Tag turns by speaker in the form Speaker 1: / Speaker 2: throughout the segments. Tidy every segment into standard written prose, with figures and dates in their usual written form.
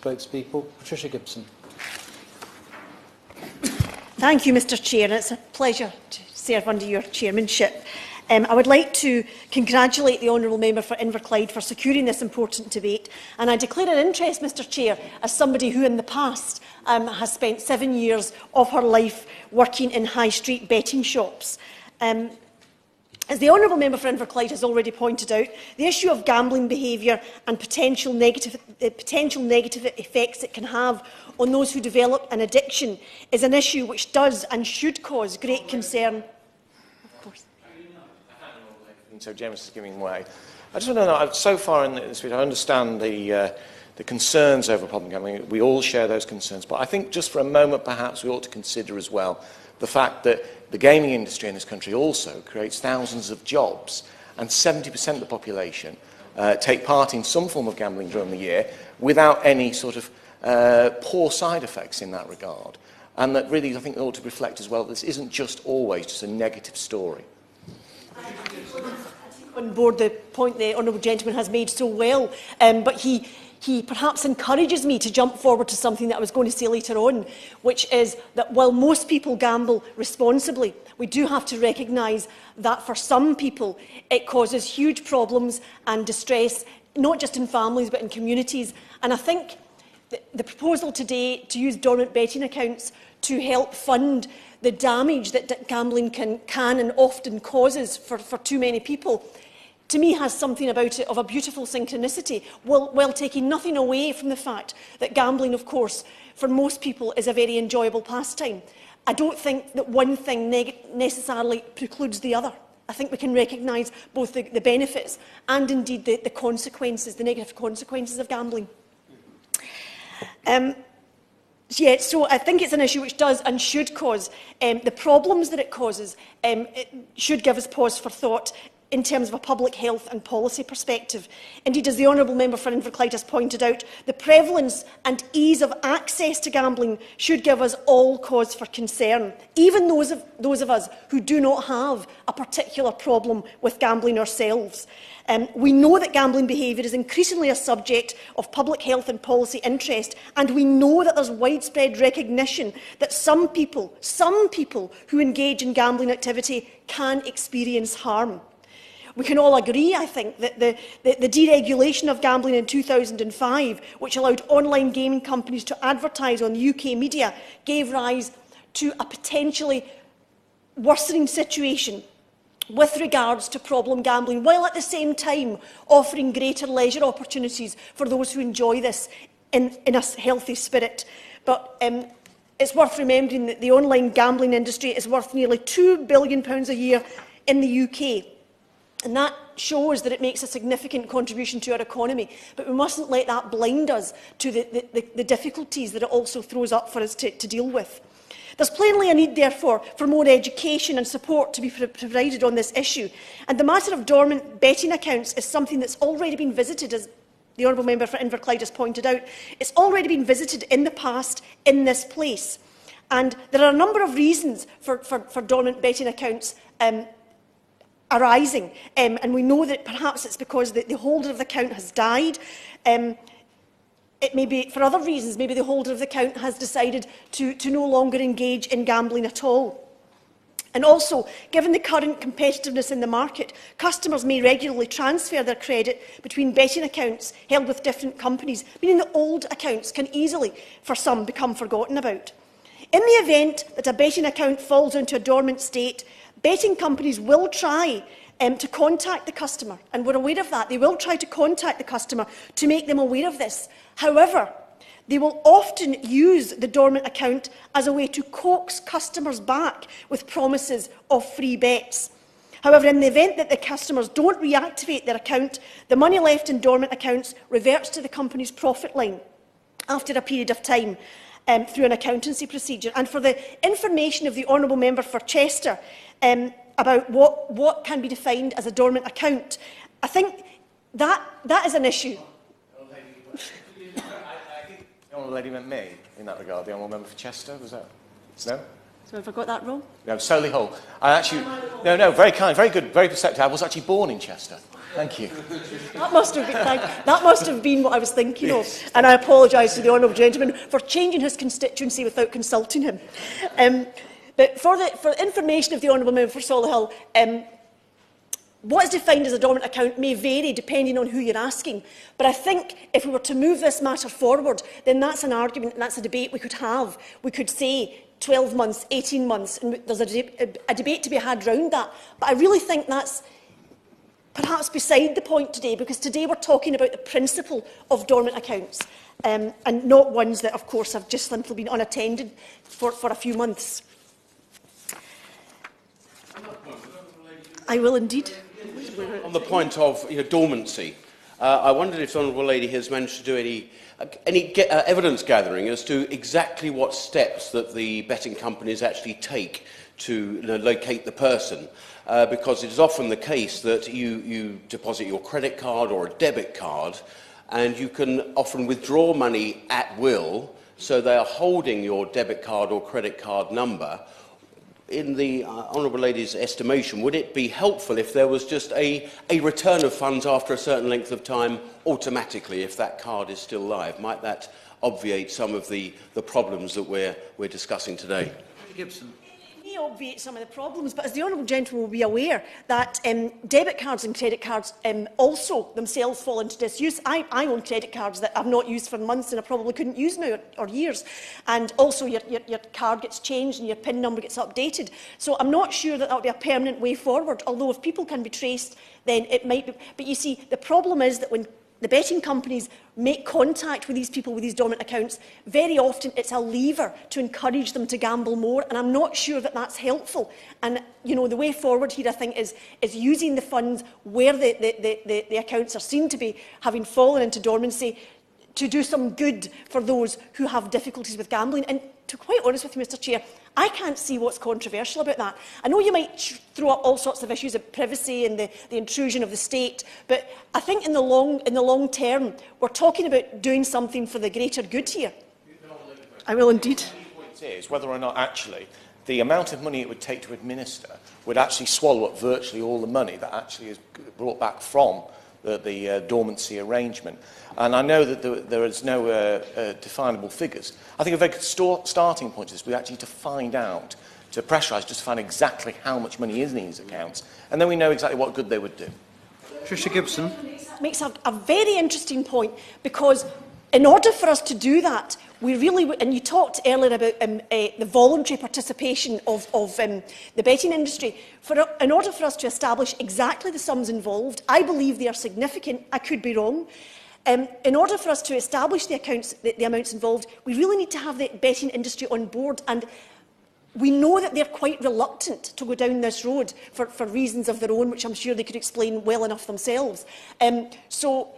Speaker 1: spokespeople. Patricia Gibson.
Speaker 2: Thank you, Mr Chair. It's a pleasure to serve under your chairmanship. I would like to congratulate the Honourable Member for Inverclyde for securing this important debate, and I declare an interest, Mr Chair, as somebody who in the past has spent 7 years of her life working in high street betting shops. As the Honourable Member for Inverclyde has already pointed out, the issue of gambling behaviour and potential negative effects it can have on those who develop an addiction is an issue which does and should cause great concern. Of course.
Speaker 3: So James is giving way. I just want to know, so far in this speech, I understand the concerns over problem gambling. We all share those concerns, but I think just for a moment perhaps we ought to consider as well the fact that the gaming industry in this country also creates thousands of jobs, and 70% of the population take part in some form of gambling during the year without any sort of poor side effects in that regard. And that really, I think, ought to reflect as well that this isn't just always just a negative story.
Speaker 2: I take on board the point the honourable gentleman has made so well, but he perhaps encourages me to jump forward to something that I was going to say later on, which is that while most people gamble responsibly, we do have to recognise that for some people it causes huge problems and distress, not just in families but in communities. And I think the proposal today to use dormant betting accounts to help fund the damage that gambling can and often causes for too many people, to me has something about it of a beautiful synchronicity, while taking nothing away from the fact that gambling, of course, for most people is a very enjoyable pastime. I don't think that one thing necessarily precludes the other. I think we can recognise both the benefits and indeed the consequences, the negative consequences of gambling. Yeah, so I think it's an issue which does and should cause the problems that it causes. It should give us pause for thought in terms of a public health and policy perspective. Indeed, as the Honourable Member for Inverclyde has pointed out, the prevalence and ease of access to gambling should give us all cause for concern, even those of us who do not have a particular problem with gambling ourselves. We know that gambling behaviour is increasingly a subject of public health and policy interest, and we know that there's widespread recognition that some people who engage in gambling activity can experience harm. We can all agree, I think, that the deregulation of gambling in 2005, which allowed online gaming companies to advertise on the UK media, gave rise to a potentially worsening situation with regards to problem gambling, while at the same time offering greater leisure opportunities for those who enjoy this in a healthy spirit. But it's worth remembering that the online gambling industry is worth nearly £2 billion a year in the UK. And that shows that it makes a significant contribution to our economy. But we mustn't let that blind us to the difficulties that it also throws up for us to deal with. There's plainly a need, therefore, for more education and support to be provided on this issue. And the matter of dormant betting accounts is something that's already been visited, as the Honourable Member for Inverclyde has pointed out. It's already been visited in the past in this place. And there are a number of reasons for dormant betting accounts arising, and we know that perhaps it's because the holder of the account has died. It may be for other reasons. Maybe the holder of the account has decided to no longer engage in gambling at all. And also, given the current competitiveness in the market, customers may regularly transfer their credit between betting accounts held with different companies, meaning that old accounts can easily, for some, become forgotten about. In the event that a betting account falls into a dormant state, betting companies will try to contact the customer, and we're aware of that. They will try to contact the customer to make them aware of this. However, they will often use the dormant account as a way to coax customers back with promises of free bets. However, in the event that the customers don't reactivate their account, the money left in dormant accounts reverts to the company's profit line after a period of time through an accountancy procedure. And for the information of the Honourable Member for Chester about what can be defined as a dormant account, I think that is an issue.
Speaker 3: The Honourable Lady meant me in that regard. The Honourable Member for Chester, was that? No?
Speaker 2: So have I got that wrong?
Speaker 3: No, Solihull. I actually... No, very kind, very good, very perceptive. I was actually born in Chester. Thank you.
Speaker 2: That must have been what I was thinking of. And I apologise to the honourable gentleman for changing his constituency without consulting him. But for the information of the honourable member for Solihull, what is defined as a dormant account may vary depending on who you're asking. But I think if we were to move this matter forward, then that's an argument and that's a debate we could have. We could say 12 months, 18 months, and there's a debate to be had round that. But I really think that's perhaps beside the point today, because today we're talking about the principle of dormant accounts, and not ones that, of course, have just simply been unattended for a few months. I will indeed.
Speaker 4: On the point of dormancy, I wondered if the Honourable Lady has managed to do any evidence gathering as to exactly what steps that the betting companies actually take to locate the person. Because it is often the case that you deposit your credit card or a debit card and you can often withdraw money at will, so they are holding your debit card or credit card number. In the Honourable Lady's estimation, would it be helpful if there was just a return of funds after a certain length of time automatically if that card is still live? Might that obviate some of the problems that we're discussing today?
Speaker 1: Gibson.
Speaker 2: It may obviate some of the problems, but as the honourable gentleman will be aware that debit cards and credit cards also themselves fall into disuse. I own credit cards that I've not used for months and I probably couldn't use now or years. And also your card gets changed and your PIN number gets updated. So I'm not sure that will be a permanent way forward, although if people can be traced, then it might be. But you see, the problem is that when the betting companies make contact with these people with these dormant accounts, very often it's a lever to encourage them to gamble more, and I'm not sure that that's helpful. And the way forward here, I think, is using the funds where the accounts are seen to be having fallen into dormancy to do some good for those who have difficulties with gambling. And to be quite honest with you, Mr. Chair, I can't see what's controversial about that. I know you might throw up all sorts of issues of privacy and the intrusion of the state, but I think in the long term, we're talking about doing something for the greater good here. I will indeed.
Speaker 3: The point is whether or not actually the amount of money it would take to administer would actually swallow up virtually all the money that actually is brought back from the dormancy arrangement. And I know that there is no definable figures. I think a very good starting point is we actually to find out, to pressurise, just to find exactly how much money is in these accounts, and then we know exactly what good they would do.
Speaker 1: Patricia Gibson.
Speaker 2: Makes a very interesting point, because in order for us to do that, we really, and you talked earlier about the voluntary participation of the betting industry. In order for us to establish exactly the sums involved, I believe they are significant. I could be wrong. In order for us to establish the amounts involved, we really need to have the betting industry on board, and we know that they're quite reluctant to go down this road for reasons of their own, which I'm sure they could explain well enough themselves. So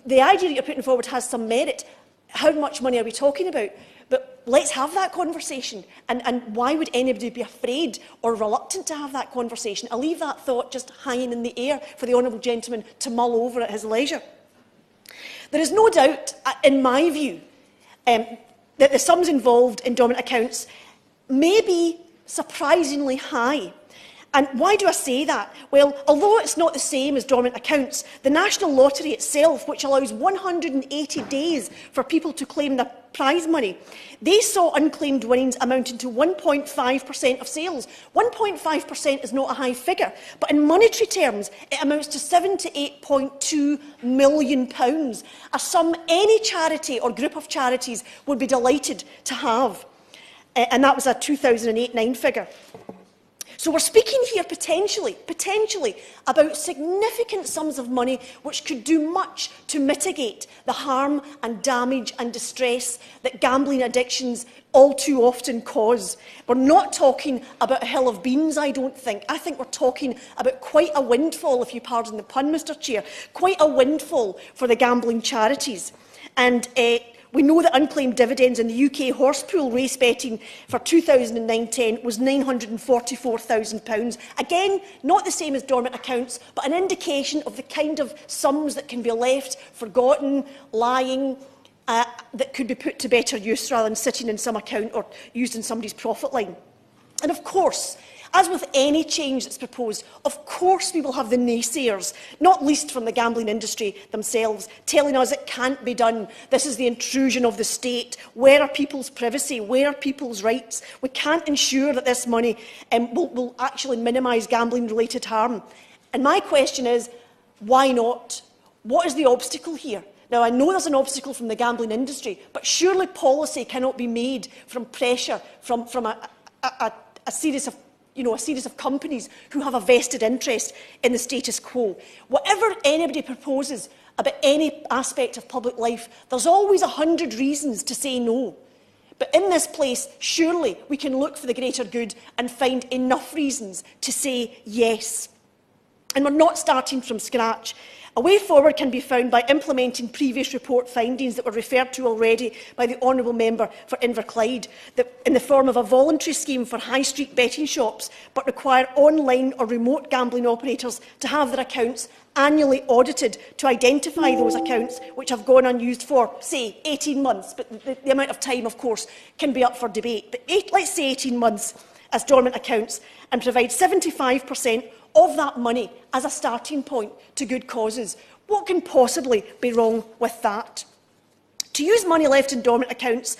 Speaker 2: the idea that you're putting forward has some merit. How much money are we talking about? But let's have that conversation. And why would anybody be afraid or reluctant to have that conversation? I'll leave that thought just hanging in the air for the honourable gentleman to mull over at his leisure. There is no doubt, in my view, that the sums involved in dormant accounts may be surprisingly high. And why do I say that? Well, although it's not the same as dormant accounts, the National Lottery itself, which allows 180 days for people to claim their prize money, they saw unclaimed winnings amounting to 1.5% of sales. 1.5% is not a high figure, but in monetary terms, it amounts to £78.2 million, a sum any charity or group of charities would be delighted to have. And that was a 2008-9 figure. So we're speaking here potentially about significant sums of money which could do much to mitigate the harm and damage and distress that gambling addictions all too often cause. We're not talking about a hill of beans, I don't think. I think we're talking about quite a windfall, if you pardon the pun, Mr. Chair, quite a windfall for the gambling charities. And we know that unclaimed dividends in the UK horse pool race betting for 2009-10 was £944,000. Again, not the same as dormant accounts, but an indication of the kind of sums that can be left, forgotten, lying, that could be put to better use rather than sitting in some account or used in somebody's profit line. And of course, as with any change that's proposed, of course we will have the naysayers, not least from the gambling industry themselves, telling us it can't be done, this is the intrusion of the state, where are people's privacy, where are people's rights? We can't ensure that this money will actually minimise gambling-related harm. And my question is, why not? What is the obstacle here? Now, I know there's an obstacle from the gambling industry, but surely policy cannot be made from pressure from a series of a series of companies who have a vested interest in the status quo. Whatever anybody proposes about any aspect of public life, there's always 100 reasons to say no. But in this place, surely we can look for the greater good and find enough reasons to say yes. And we're not starting from scratch. A way forward can be found by implementing previous report findings that were referred to already by the Honourable Member for Inverclyde, in the form of a voluntary scheme for high street betting shops, but require online or remote gambling operators to have their accounts annually audited to identify those accounts which have gone unused for, say, 18 months. But the amount of time, of course, can be up for debate. But let's say 18 months as dormant accounts, and provide 75% of that money as a starting point to good causes. What can possibly be wrong with that? To use money left in dormant accounts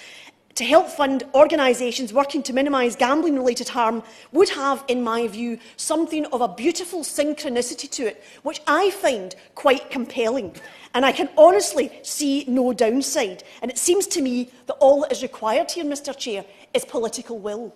Speaker 2: to help fund organisations working to minimise gambling-related harm would have, in my view, something of a beautiful synchronicity to it, which I find quite compelling. And I can honestly see no downside. And it seems to me that all that is required here, Mr Chair, is political will.